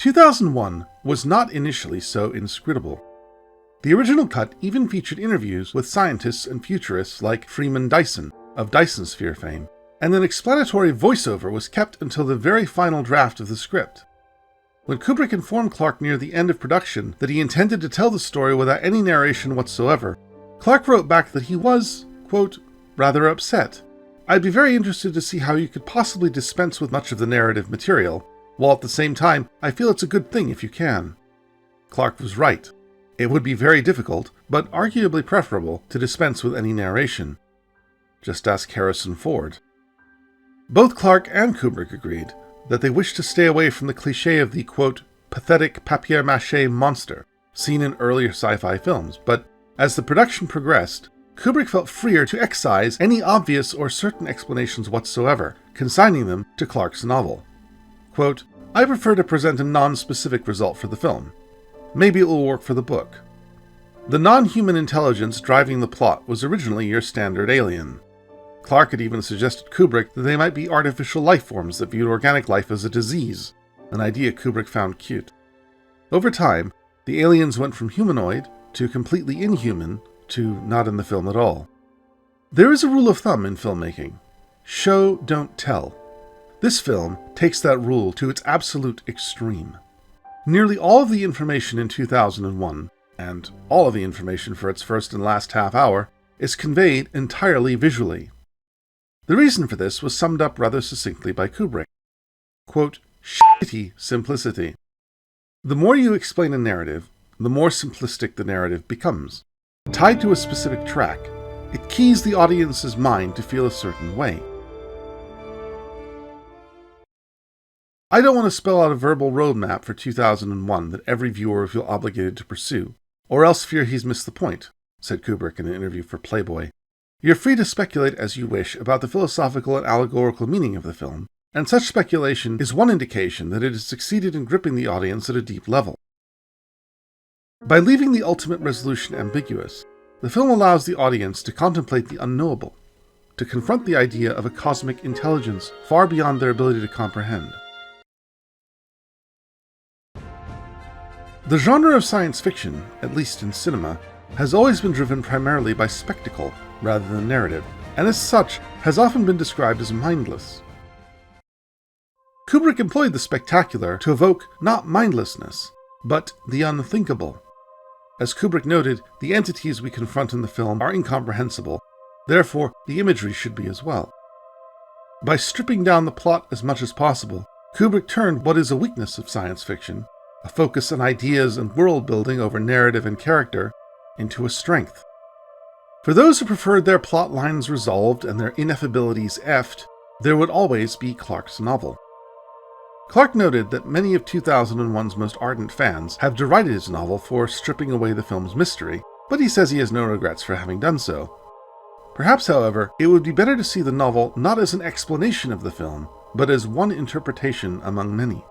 2001 was not initially so inscrutable. The original cut even featured interviews with scientists and futurists like Freeman Dyson, of Dyson Sphere fame, and an explanatory voiceover was kept until the very final draft of the script. When Kubrick informed Clarke near the end of production that he intended to tell the story without any narration whatsoever, Clarke wrote back that he was, quote, rather upset. I'd be very interested to see how you could possibly dispense with much of the narrative material, while at the same time I feel it's a good thing if you can. Clarke was right. It would be very difficult, but arguably preferable, to dispense with any narration. Just ask Harrison Ford. Both Clarke and Kubrick agreed that they wished to stay away from the cliché of the, quote, pathetic papier-mâché monster seen in earlier sci-fi films, but as the production progressed, Kubrick felt freer to excise any obvious or certain explanations whatsoever, consigning them to Clarke's novel. Quote, I prefer to present a non-specific result for the film. Maybe it will work for the book. The non-human intelligence driving the plot was originally your standard alien. Clarke had even suggested Kubrick that they might be artificial life forms that viewed organic life as a disease, an idea Kubrick found cute. Over time, the aliens went from humanoid to completely inhuman to not in the film at all. There is a rule of thumb in filmmaking. Show, don't tell. This film takes that rule to its absolute extreme. Nearly all of the information in 2001, and all of the information for its first and last half hour, is conveyed entirely visually. The reason for this was summed up rather succinctly by Kubrick. Quote, shitty simplicity. The more you explain a narrative, the more simplistic the narrative becomes. Tied to a specific track, it keys the audience's mind to feel a certain way. I don't want to spell out a verbal roadmap for 2001 that every viewer will feel obligated to pursue, or else fear he's missed the point, said Kubrick in an interview for Playboy. You're free to speculate as you wish about the philosophical and allegorical meaning of the film, and such speculation is one indication that it has succeeded in gripping the audience at a deep level. By leaving the ultimate resolution ambiguous, the film allows the audience to contemplate the unknowable, to confront the idea of a cosmic intelligence far beyond their ability to comprehend. The genre of science fiction, at least in cinema, has always been driven primarily by spectacle rather than narrative, and as such has often been described as mindless. Kubrick employed the spectacular to evoke not mindlessness, but the unthinkable. As Kubrick noted, the entities we confront in the film are incomprehensible, therefore the imagery should be as well. By stripping down the plot as much as possible, Kubrick turned what is a weakness of science fiction, a focus on ideas and world building over narrative and character, into a strength. For those who preferred their plot lines resolved and their ineffabilities effed, there would always be Clarke's novel. Clarke noted that many of 2001's most ardent fans have derided his novel for stripping away the film's mystery, but he says he has no regrets for having done so. Perhaps, however, it would be better to see the novel not as an explanation of the film, but as one interpretation among many.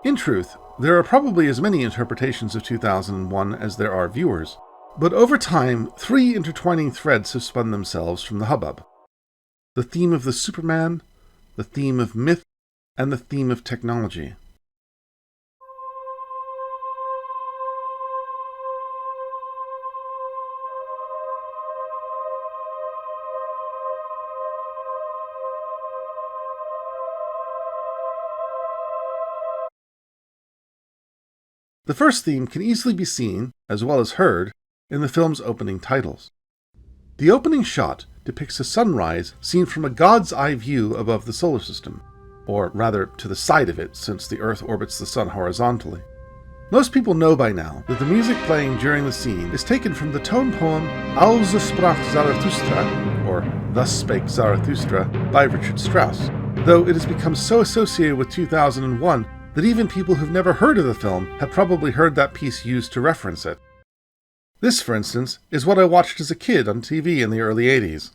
In truth, there are probably as many interpretations of 2001 as there are viewers, but over time, three intertwining threads have spun themselves from the hubbub. The theme of the Superman, the theme of myth, and the theme of technology. The first theme can easily be seen, as well as heard, in the film's opening titles. The opening shot depicts a sunrise seen from a god's eye view above the solar system, or rather to the side of it since the Earth orbits the Sun horizontally. Most people know by now that the music playing during the scene is taken from the tone poem Also sprach Zarathustra, or Thus Spake Zarathustra, by Richard Strauss, though it has become so associated with 2001 that even people who've never heard of the film have probably heard that piece used to reference it. This, for instance, is what I watched as a kid on TV in the early 80s.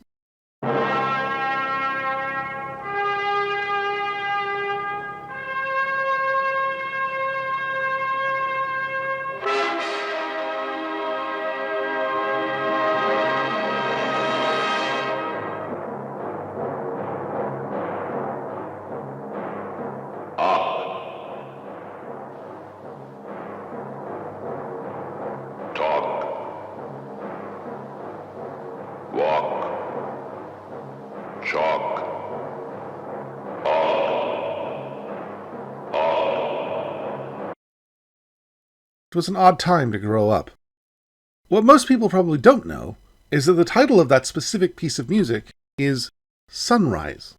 It was an odd time to grow up. What most people probably don't know is that the title of that specific piece of music is Sunrise.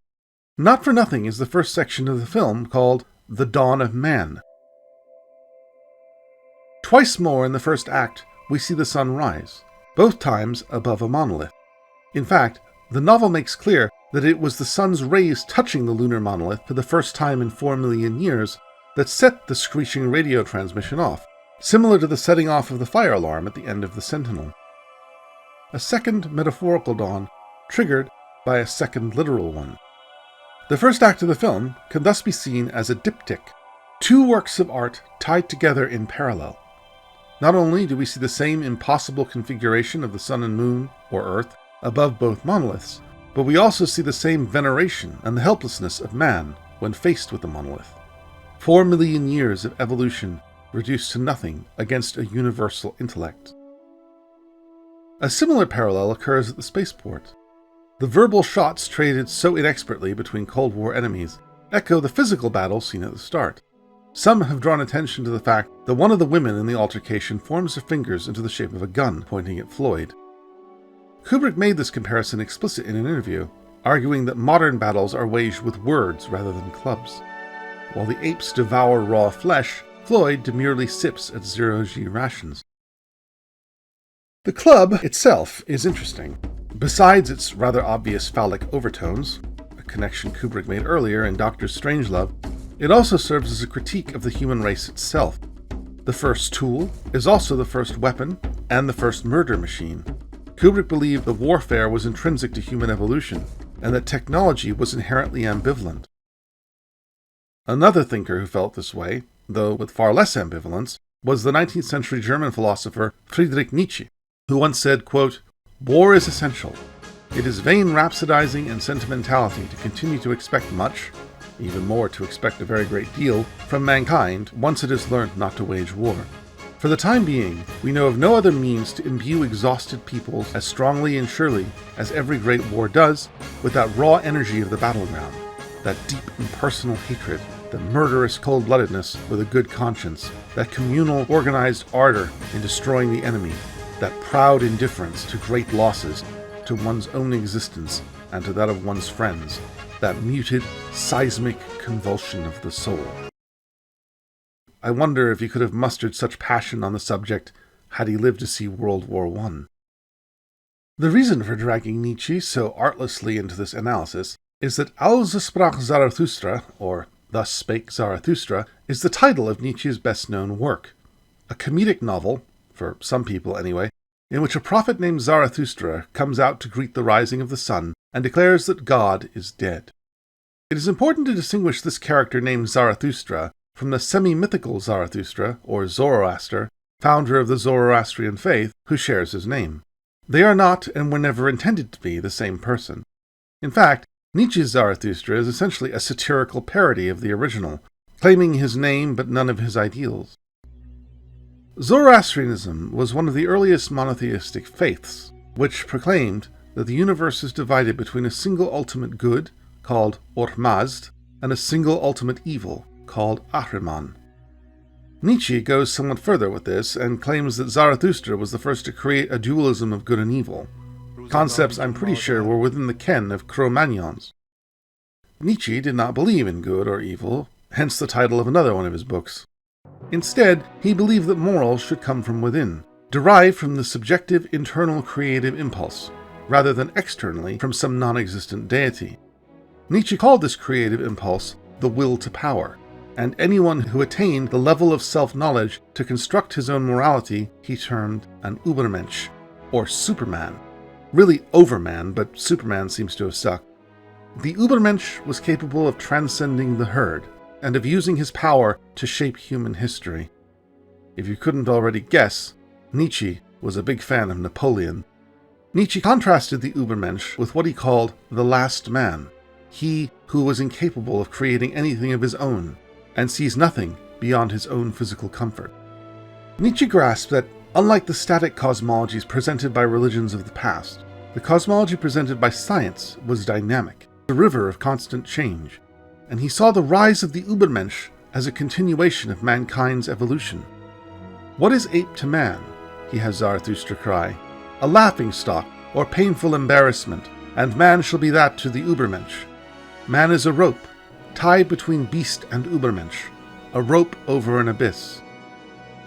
Not for nothing is the first section of the film called The Dawn of Man. Twice more in the first act, we see the sun rise, both times above a monolith. In fact, the novel makes clear that it was the sun's rays touching the lunar monolith for the first time in 4 million years that set the screeching radio transmission off, similar to the setting off of the fire alarm at the end of the Sentinel. A second metaphorical dawn triggered by a second literal one. The first act of the film can thus be seen as a diptych, two works of art tied together in parallel. Not only do we see the same impossible configuration of the sun and moon, or Earth, above both monoliths, but we also see the same veneration and the helplessness of man when faced with the monolith. 4 million years of evolution reduced to nothing against a universal intellect. A similar parallel occurs at the spaceport. The verbal shots traded so inexpertly between Cold War enemies echo the physical battle seen at the start. Some have drawn attention to the fact that one of the women in the altercation forms her fingers into the shape of a gun, pointing at Floyd. Kubrick made this comparison explicit in an interview, arguing that modern battles are waged with words rather than clubs. While the apes devour raw flesh, Floyd demurely sips at zero-G rations. The club itself is interesting. Besides its rather obvious phallic overtones, a connection Kubrick made earlier in Dr. Strangelove, it also serves as a critique of the human race itself. The first tool is also the first weapon and the first murder machine. Kubrick believed that warfare was intrinsic to human evolution, and that technology was inherently ambivalent. Another thinker who felt this way, though with far less ambivalence, was the 19th century German philosopher Friedrich Nietzsche, who once said, quote, "War is essential. It is vain rhapsodizing and sentimentality to continue to expect much, even more to expect a very great deal, from mankind once it has learned not to wage war. For the time being, we know of no other means to imbue exhausted peoples as strongly and surely as every great war does with that raw energy of the battleground, that deep impersonal hatred, the murderous cold-bloodedness with a good conscience, that communal organized ardor in destroying the enemy, that proud indifference to great losses, to one's own existence and to that of one's friends, that muted, seismic convulsion of the soul." I wonder if he could have mustered such passion on the subject had he lived to see World War I. The reason for dragging Nietzsche so artlessly into this analysis is that Also sprach Zarathustra, or Thus Spake Zarathustra, is the title of Nietzsche's best-known work, a comedic novel, for some people anyway, in which a prophet named Zarathustra comes out to greet the rising of the sun and declares that God is dead. It is important to distinguish this character named Zarathustra from the semi-mythical Zarathustra, or Zoroaster, founder of the Zoroastrian faith, who shares his name. They are not, and were never intended to be, the same person. In fact, Nietzsche's Zarathustra is essentially a satirical parody of the original, claiming his name but none of his ideals. Zoroastrianism was one of the earliest monotheistic faiths, which proclaimed that the universe is divided between a single ultimate good, called Ormazd, and a single ultimate evil, called Ahriman. Nietzsche goes somewhat further with this and claims that Zarathustra was the first to create a dualism of good and evil, concepts I'm pretty sure were within the ken of Cro-Magnons. Nietzsche did not believe in good or evil, hence the title of another one of his books. Instead, he believed that morals should come from within, derived from the subjective internal creative impulse, rather than externally from some non-existent deity. Nietzsche called this creative impulse the will to power, and anyone who attained the level of self-knowledge to construct his own morality he termed an Übermensch, or Superman. Really Overman, but Superman seems to have stuck. The Übermensch was capable of transcending the herd, and of using his power to shape human history. If you couldn't already guess, Nietzsche was a big fan of Napoleon. Nietzsche contrasted the Übermensch with what he called the last man, he who was incapable of creating anything of his own, and sees nothing beyond his own physical comfort. Nietzsche grasped that, unlike the static cosmologies presented by religions of the past, the cosmology presented by science was dynamic, a river of constant change, and he saw the rise of the Übermensch as a continuation of mankind's evolution. What is ape to man? He has Zarathustra cry. A laughing-stock, or painful embarrassment, and man shall be that to the Übermensch. Man is a rope, tied between beast and Übermensch, a rope over an abyss.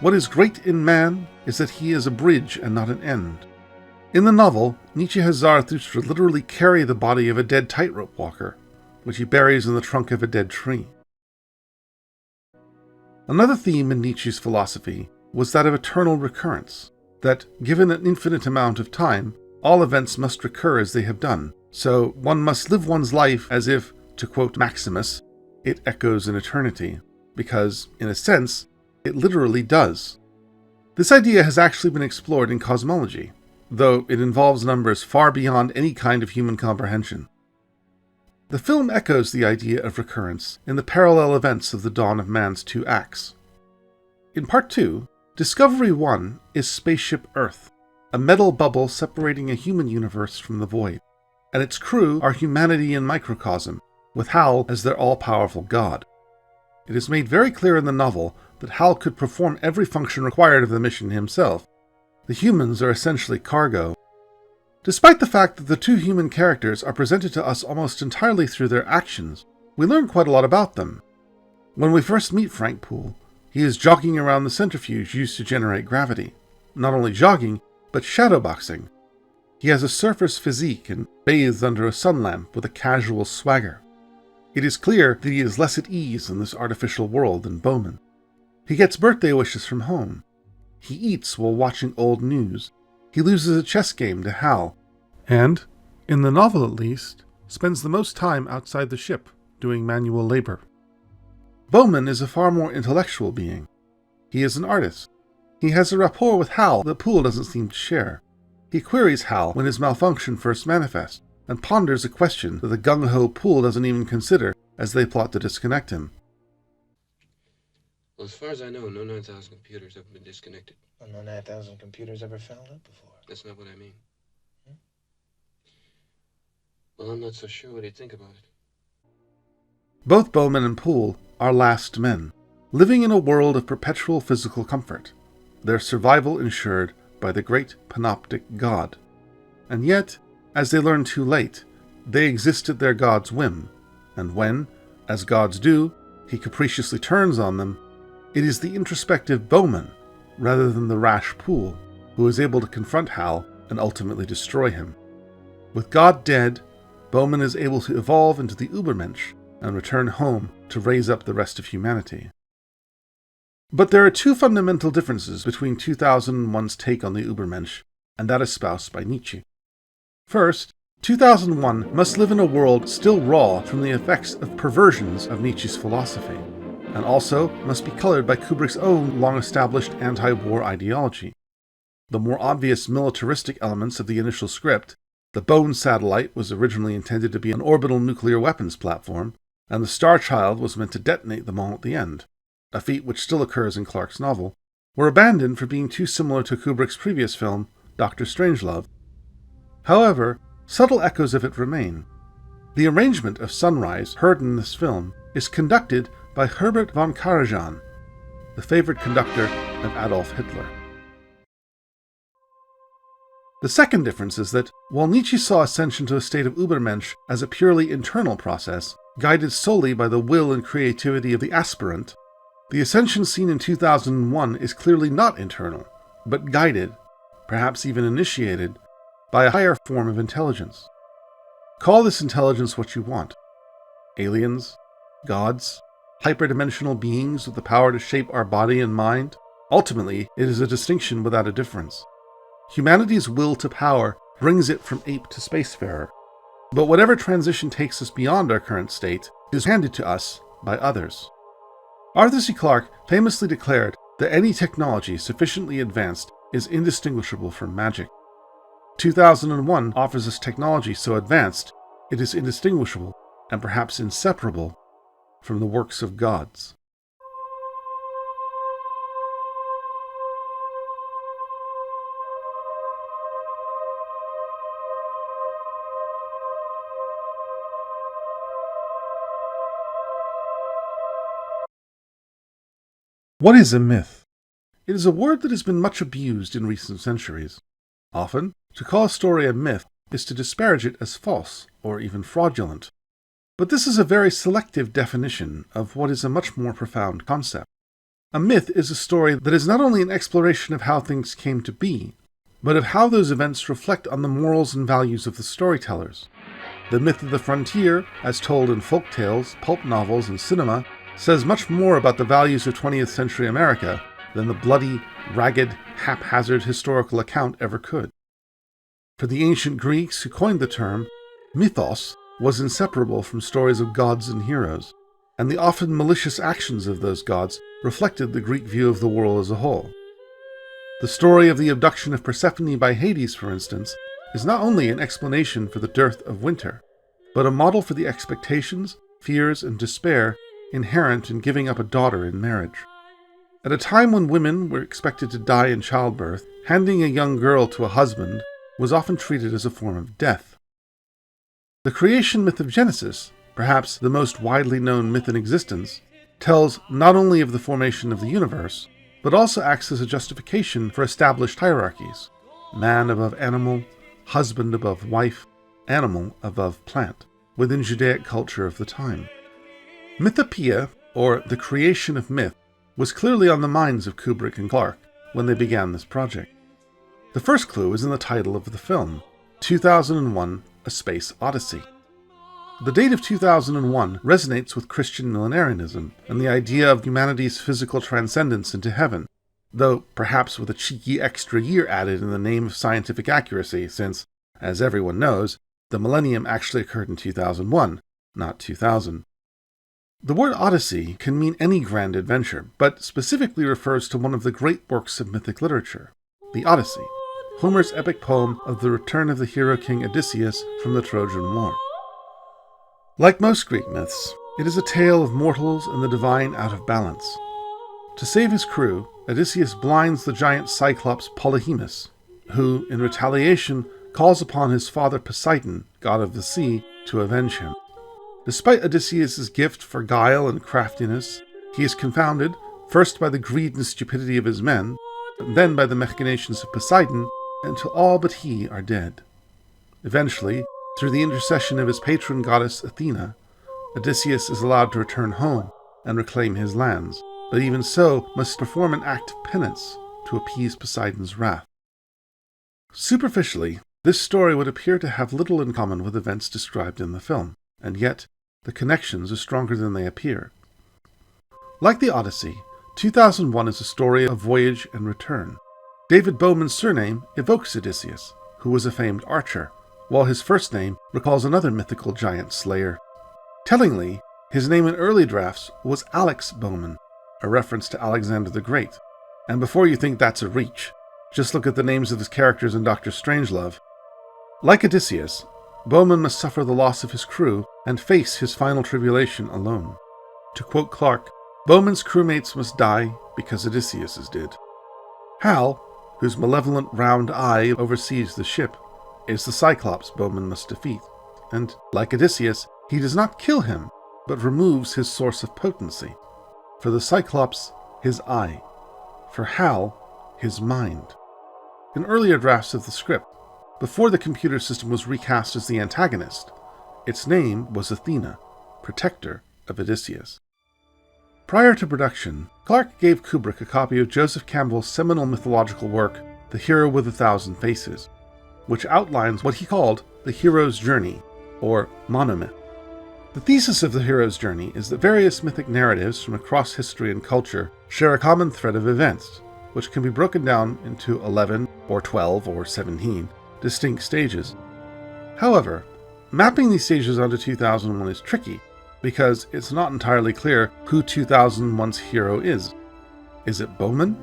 What is great in man is that he is a bridge and not an end. In the novel, Nietzsche has Zarathustra literally carry the body of a dead tightrope walker, which he buries in the trunk of a dead tree. Another theme in Nietzsche's philosophy was that of eternal recurrence, that, given an infinite amount of time, all events must recur as they have done, so one must live one's life as if, to quote Maximus, it echoes in eternity, because, in a sense, it literally does. This idea has actually been explored in cosmology, though it involves numbers far beyond any kind of human comprehension. The film echoes the idea of recurrence in the parallel events of the dawn of man's two acts. In Part 2, Discovery 1 is Spaceship Earth, a metal bubble separating a human universe from the void, and its crew are humanity in microcosm, with Hal as their all-powerful god. It is made very clear in the novel that Hal could perform every function required of the mission himself. The humans are essentially cargo. Despite the fact that the two human characters are presented to us almost entirely through their actions, we learn quite a lot about them. When we first meet Frank Poole, he is jogging around the centrifuge used to generate gravity. Not only jogging, but shadowboxing. He has a surfer's physique and bathes under a sun lamp with a casual swagger. It is clear that he is less at ease in this artificial world than Bowman. He gets birthday wishes from home. He eats while watching old news. He loses a chess game to Hal, and, in the novel at least, spends the most time outside the ship doing manual labor. Bowman is a far more intellectual being. He is an artist. He has a rapport with Hal that Poole doesn't seem to share. He queries Hal when his malfunction first manifests, and ponders a question that the gung-ho Poole doesn't even consider as they plot to disconnect him. Well, as far as I know, no 9,000 computers have been disconnected. Well, no 9,000 computers ever fouled up before. That's not what I mean. Well, I'm not so sure what he'd think about it. Both Bowman and Poole are last men, living in a world of perpetual physical comfort, their survival ensured by the great panoptic god. And yet, as they learn too late, they exist at their god's whim, and when, as gods do, he capriciously turns on them, it is the introspective Bowman, rather than the rash Poole, who is able to confront Hal and ultimately destroy him. With God dead, Bowman is able to evolve into the Übermensch and return home to raise up the rest of humanity. But there are two fundamental differences between 2001's take on the Übermensch and that espoused by Nietzsche. First, 2001 must live in a world still raw from the effects of perversions of Nietzsche's philosophy, and also must be colored by Kubrick's own long-established anti-war ideology. The more obvious militaristic elements of the initial script, the Bone satellite was originally intended to be an orbital nuclear weapons platform, and the Star Child was meant to detonate them all at the end, a feat which still occurs in Clarke's novel, were abandoned for being too similar to Kubrick's previous film, Dr. Strangelove. However, subtle echoes of it remain. The arrangement of Sunrise, heard in this film, is conducted by Herbert von Karajan, the favorite conductor of Adolf Hitler. The second difference is that, while Nietzsche saw ascension to a state of Übermensch as a purely internal process, guided solely by the will and creativity of the aspirant, the ascension seen in 2001 is clearly not internal, but guided, perhaps even initiated, by a higher form of intelligence. Call this intelligence what you want. Aliens, gods, hyperdimensional beings with the power to shape our body and mind. Ultimately, it is a distinction without a difference. Humanity's will to power brings it from ape to spacefarer. But whatever transition takes us beyond our current state is handed to us by others. Arthur C. Clarke famously declared that any technology sufficiently advanced is indistinguishable from magic. 2001 offers us technology so advanced it is indistinguishable, and perhaps inseparable, from the works of gods. What is a myth? It is a word that has been much abused in recent centuries. Often, to call a story a myth is to disparage it as false or even fraudulent. But this is a very selective definition of what is a much more profound concept. A myth is a story that is not only an exploration of how things came to be, but of how those events reflect on the morals and values of the storytellers. The myth of the frontier, as told in folk tales, pulp novels, and cinema, says much more about the values of 20th century America than the bloody, ragged, haphazard historical account ever could. For the ancient Greeks who coined the term, mythos was inseparable from stories of gods and heroes, and the often malicious actions of those gods reflected the Greek view of the world as a whole. The story of the abduction of Persephone by Hades, for instance, is not only an explanation for the dearth of winter, but a model for the expectations, fears, and despair inherent in giving up a daughter in marriage. At a time when women were expected to die in childbirth, handing a young girl to a husband was often treated as a form of death. The creation myth of Genesis, perhaps the most widely known myth in existence, tells not only of the formation of the universe, but also acts as a justification for established hierarchies: man above animal, husband above wife, animal above plant, within Judaic culture of the time. Mythopoeia, or the creation of myth, was clearly on the minds of Kubrick and Clarke when they began this project. The first clue is in the title of the film, 2001: A Space Odyssey. The date of 2001 resonates with Christian millenarianism and the idea of humanity's physical transcendence into heaven, though perhaps with a cheeky extra year added in the name of scientific accuracy since, as everyone knows, the millennium actually occurred in 2001, not 2000. The word Odyssey can mean any grand adventure, but specifically refers to one of the great works of mythic literature, the Odyssey, Homer's epic poem of the return of the hero king Odysseus from the Trojan War. Like most Greek myths, it is a tale of mortals and the divine out of balance. To save his crew, Odysseus blinds the giant Cyclops Polyhemus, who, in retaliation, calls upon his father Poseidon, god of the sea, to avenge him. Despite Odysseus' gift for guile and craftiness, he is confounded, first by the greed and stupidity of his men, and then by the machinations of Poseidon, until all but he are dead. Eventually, through the intercession of his patron goddess Athena, Odysseus is allowed to return home and reclaim his lands, but even so must perform an act of penance to appease Poseidon's wrath. Superficially, this story would appear to have little in common with events described in the film, and yet the connections are stronger than they appear. Like the Odyssey, 2001 is a story of voyage and return. David Bowman's surname evokes Odysseus, who was a famed archer, while his first name recalls another mythical giant slayer. Tellingly, his name in early drafts was Alex Bowman, a reference to Alexander the Great. And before you think that's a reach, just look at the names of his characters in Dr. Strangelove. Like Odysseus, Bowman must suffer the loss of his crew and face his final tribulation alone. To quote Clarke, Bowman's crewmates must die because Odysseus's did. Hal, whose malevolent round eye oversees the ship, is the Cyclops Bowman must defeat, and, like Odysseus, he does not kill him, but removes his source of potency. For the Cyclops, his eye. For Hal, his mind. In earlier drafts of the script, before the computer system was recast as the antagonist, its name was Athena, protector of Odysseus. Prior to production, Clarke gave Kubrick a copy of Joseph Campbell's seminal mythological work, The Hero with a Thousand Faces, which outlines what he called the hero's journey, or monomyth. The thesis of the hero's journey is that various mythic narratives from across history and culture share a common thread of events, which can be broken down into 11, or 12, or 17 distinct stages. However, mapping these stages onto 2001 is tricky, because it's not entirely clear who 2001's hero is. Is it Bowman?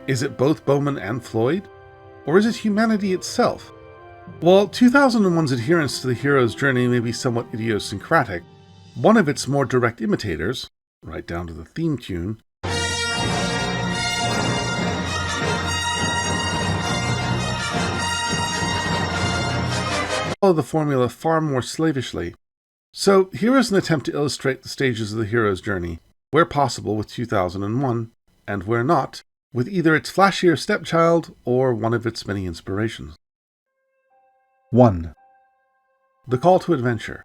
Is it both Bowman and Floyd? Or is it humanity itself? While 2001's adherence to the hero's journey may be somewhat idiosyncratic, one of its more direct imitators, right down to the theme tune, follow the formula far more slavishly. So here is an attempt to illustrate the stages of the hero's journey, where possible with 2001, and where not, with either its flashier stepchild or one of its many inspirations. 1. The call to adventure.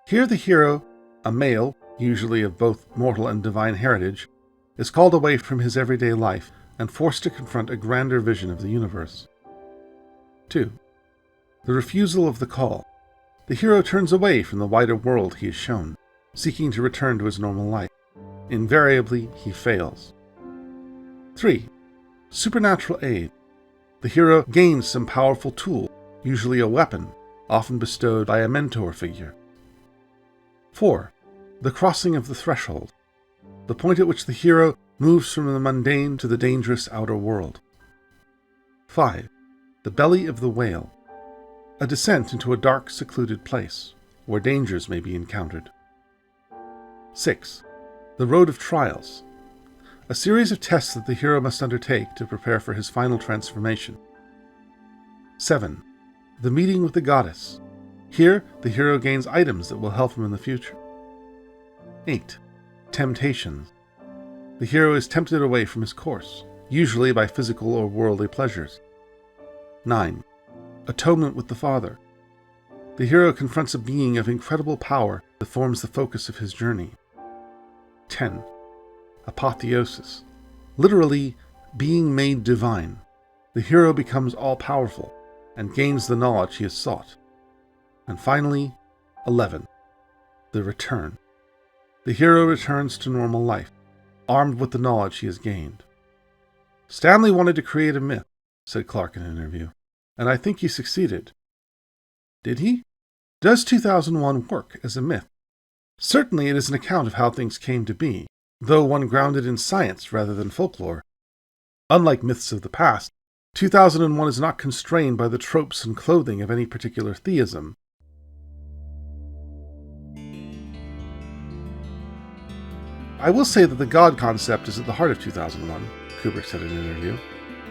Here the hero, a male, usually of both mortal and divine heritage, is called away from his everyday life and forced to confront a grander vision of the universe. 2. The refusal of the call. The hero turns away from the wider world he is shown, seeking to return to his normal life. Invariably, he fails. 3. Supernatural aid. The hero gains some powerful tool, usually a weapon, often bestowed by a mentor figure. 4. The crossing of the threshold. The point at which the hero moves from the mundane to the dangerous outer world. 5. The belly of the whale. A descent into a dark, secluded place, where dangers may be encountered. 6. The road of trials. A series of tests that the hero must undertake to prepare for his final transformation. 7. The meeting with the goddess. Here, the hero gains items that will help him in the future. 8. Temptations. The hero is tempted away from his course, usually by physical or worldly pleasures. 9. Atonement with the Father. The hero confronts a being of incredible power that forms the focus of his journey. 10. Apotheosis. Literally, being made divine. The hero becomes all-powerful and gains the knowledge he has sought. And finally, 11. The return. The hero returns to normal life, armed with the knowledge he has gained. Stanley wanted to create a myth, said Clarke in an interview, and I think he succeeded. Did he? Does 2001 work as a myth? Certainly it is an account of how things came to be, though one grounded in science rather than folklore. Unlike myths of the past, 2001 is not constrained by the tropes and clothing of any particular theism. I will say that the God concept is at the heart of 2001, Kubrick said in an interview,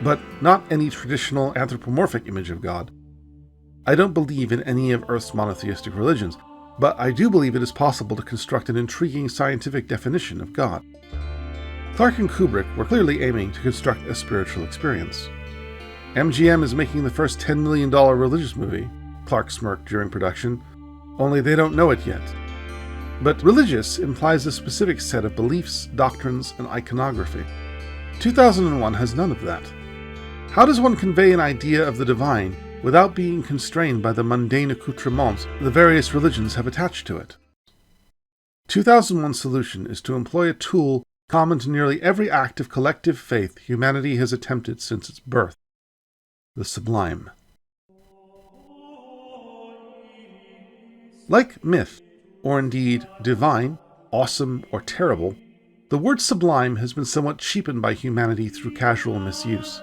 but not any traditional anthropomorphic image of God. I don't believe in any of Earth's monotheistic religions, but I do believe it is possible to construct an intriguing scientific definition of God. Clarke and Kubrick were clearly aiming to construct a spiritual experience. MGM is making the first $10 million religious movie, Clarke smirked during production, only they don't know it yet. But religious implies a specific set of beliefs, doctrines, and iconography. 2001 has none of that. How does one convey an idea of the divine without being constrained by the mundane accoutrements the various religions have attached to it? 2001's solution is to employ a tool common to nearly every act of collective faith humanity has attempted since its birth: the sublime. Like myth, or indeed divine, awesome, or terrible, the word sublime has been somewhat cheapened by humanity through casual misuse.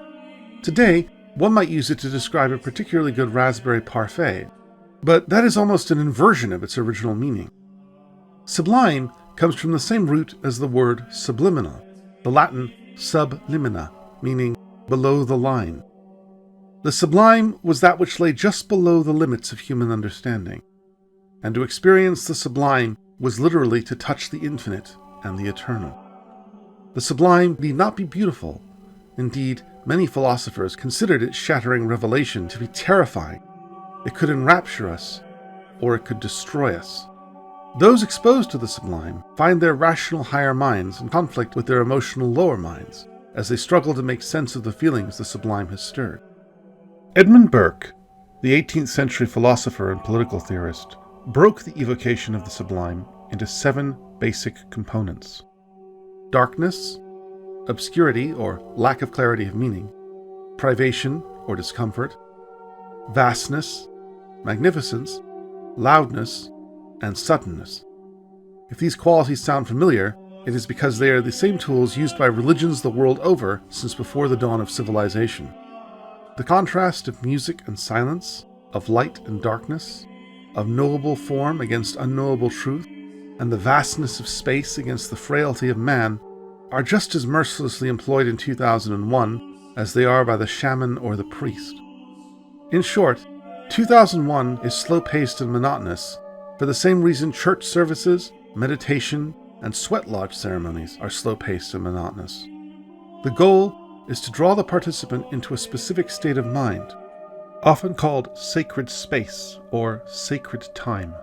Today, one might use it to describe a particularly good raspberry parfait, but that is almost an inversion of its original meaning. Sublime comes from the same root as the word subliminal, the Latin sublimina, meaning below the line. The sublime was that which lay just below the limits of human understanding, and to experience the sublime was literally to touch the infinite and the eternal. The sublime need not be beautiful. Indeed, many philosophers considered its shattering revelation to be terrifying. It could enrapture us, or it could destroy us. Those exposed to the sublime find their rational higher minds in conflict with their emotional lower minds, as they struggle to make sense of the feelings the sublime has stirred. Edmund Burke, the 18th century philosopher and political theorist, broke the evocation of the sublime into 7 basic components: darkness, obscurity or lack of clarity of meaning, privation or discomfort, vastness, magnificence, loudness, and suddenness. If these qualities sound familiar, it is because they are the same tools used by religions the world over since before the dawn of civilization. The contrast of music and silence, of light and darkness, of knowable form against unknowable truth, and the vastness of space against the frailty of man are just as mercilessly employed in 2001 as they are by the shaman or the priest. In short, 2001 is slow-paced and monotonous for the same reason church services, meditation, and sweat lodge ceremonies are slow-paced and monotonous. The goal is to draw the participant into a specific state of mind, often called sacred space or sacred time,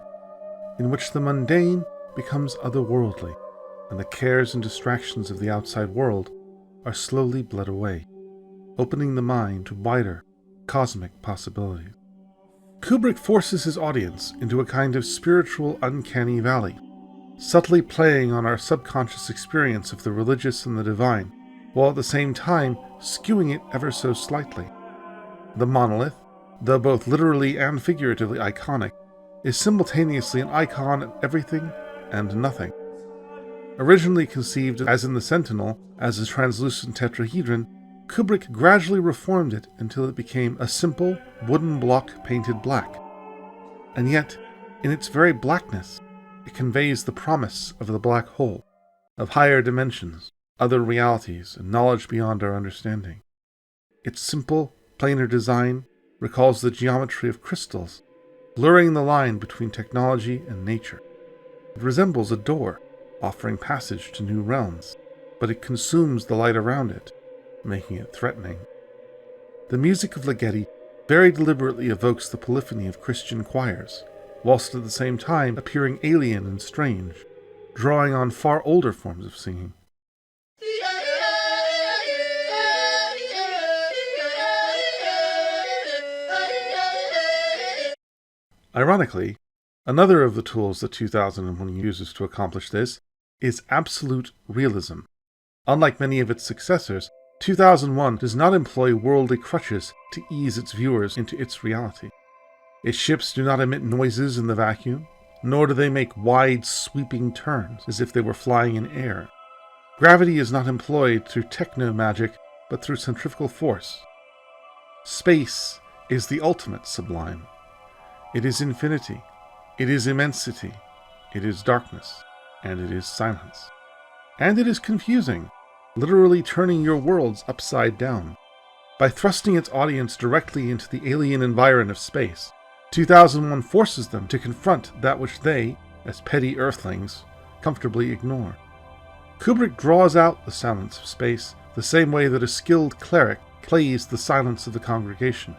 in which the mundane becomes otherworldly, and the cares and distractions of the outside world are slowly bled away, opening the mind to wider, cosmic possibilities. Kubrick forces his audience into a kind of spiritual uncanny valley, subtly playing on our subconscious experience of the religious and the divine, while at the same time skewing it ever so slightly. The monolith, though both literally and figuratively iconic, is simultaneously an icon of everything and nothing. Originally conceived, as in the Sentinel, as a translucent tetrahedron, Kubrick gradually reformed it until it became a simple wooden block painted black. And yet, in its very blackness, it conveys the promise of the black hole, of higher dimensions, other realities, and knowledge beyond our understanding. Its simple, planar design recalls the geometry of crystals, blurring the line between technology and nature. It resembles a door, offering passage to new realms, but it consumes the light around it, making it threatening. The music of Ligeti very deliberately evokes the polyphony of Christian choirs, whilst at the same time appearing alien and strange, drawing on far older forms of singing. Ironically, another of the tools that 2001 uses to accomplish this is absolute realism. Unlike many of its successors, 2001 does not employ worldly crutches to ease its viewers into its reality. Its ships do not emit noises in the vacuum, nor do they make wide, sweeping turns as if they were flying in air. Gravity is not employed through techno-magic, but through centrifugal force. Space is the ultimate sublime. It is infinity, it is immensity, it is darkness, and it is silence. And it is confusing, literally turning your worlds upside down. By thrusting its audience directly into the alien environment of space, 2001 forces them to confront that which they, as petty earthlings, comfortably ignore. Kubrick draws out the silence of space the same way that a skilled cleric plays the silence of the congregation.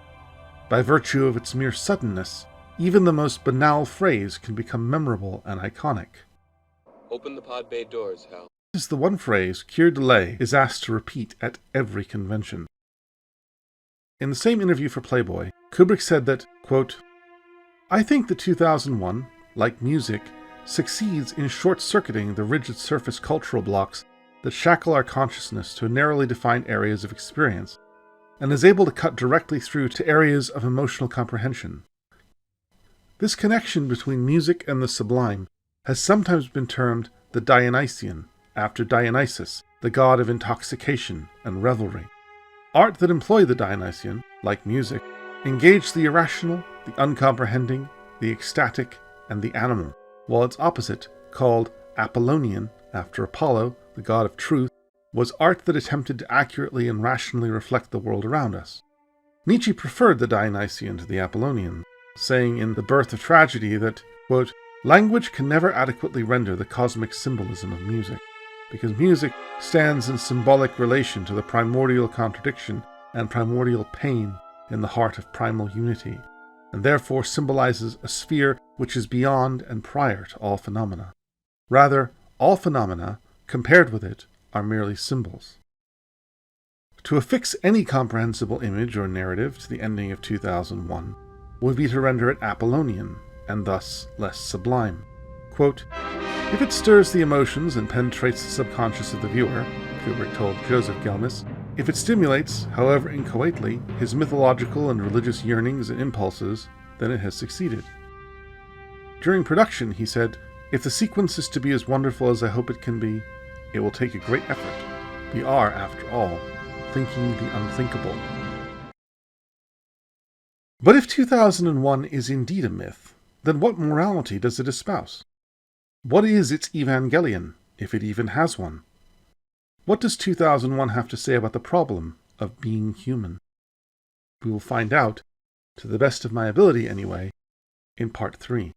By virtue of its mere suddenness, even the most banal phrase can become memorable and iconic. Open the pod bay doors, Hal. This is the one phrase Keir Dullea is asked to repeat at every convention. In the same interview for Playboy, Kubrick said that, quote, "I think that 2001, like music, succeeds in short-circuiting the rigid surface cultural blocks that shackle our consciousness to narrowly defined areas of experience, and is able to cut directly through to areas of emotional comprehension. This connection between music and the sublime has sometimes been termed the Dionysian, after Dionysus, the god of intoxication and revelry. Art that employed the Dionysian, like music, engaged the irrational, the uncomprehending, the ecstatic, and the animal, while its opposite, called Apollonian, after Apollo, the god of truth, was art that attempted to accurately and rationally reflect the world around us. Nietzsche preferred the Dionysian to the Apollonian, saying in The Birth of Tragedy that, quote, "Language can never adequately render the cosmic symbolism of music, because music stands in symbolic relation to the primordial contradiction and primordial pain in the heart of primal unity, and therefore symbolizes a sphere which is beyond and prior to all phenomena. Rather, all phenomena, compared with it, are merely symbols." To affix any comprehensible image or narrative to the ending of 2001 would be to render it Apollonian, and thus less sublime. Quote, "If it stirs the emotions and penetrates the subconscious of the viewer," Kubrick told Joseph Gelmis, "if it stimulates, however inchoately, his mythological and religious yearnings and impulses, then it has succeeded." During production, he said, "If the sequence is to be as wonderful as I hope it can be, it will take a great effort. We are, after all, thinking the unthinkable." But if 2001 is indeed a myth, then what morality does it espouse? What is its evangelion, if it even has one? What does 2001 have to say about the problem of being human? We will find out, to the best of my ability anyway, in Part 3.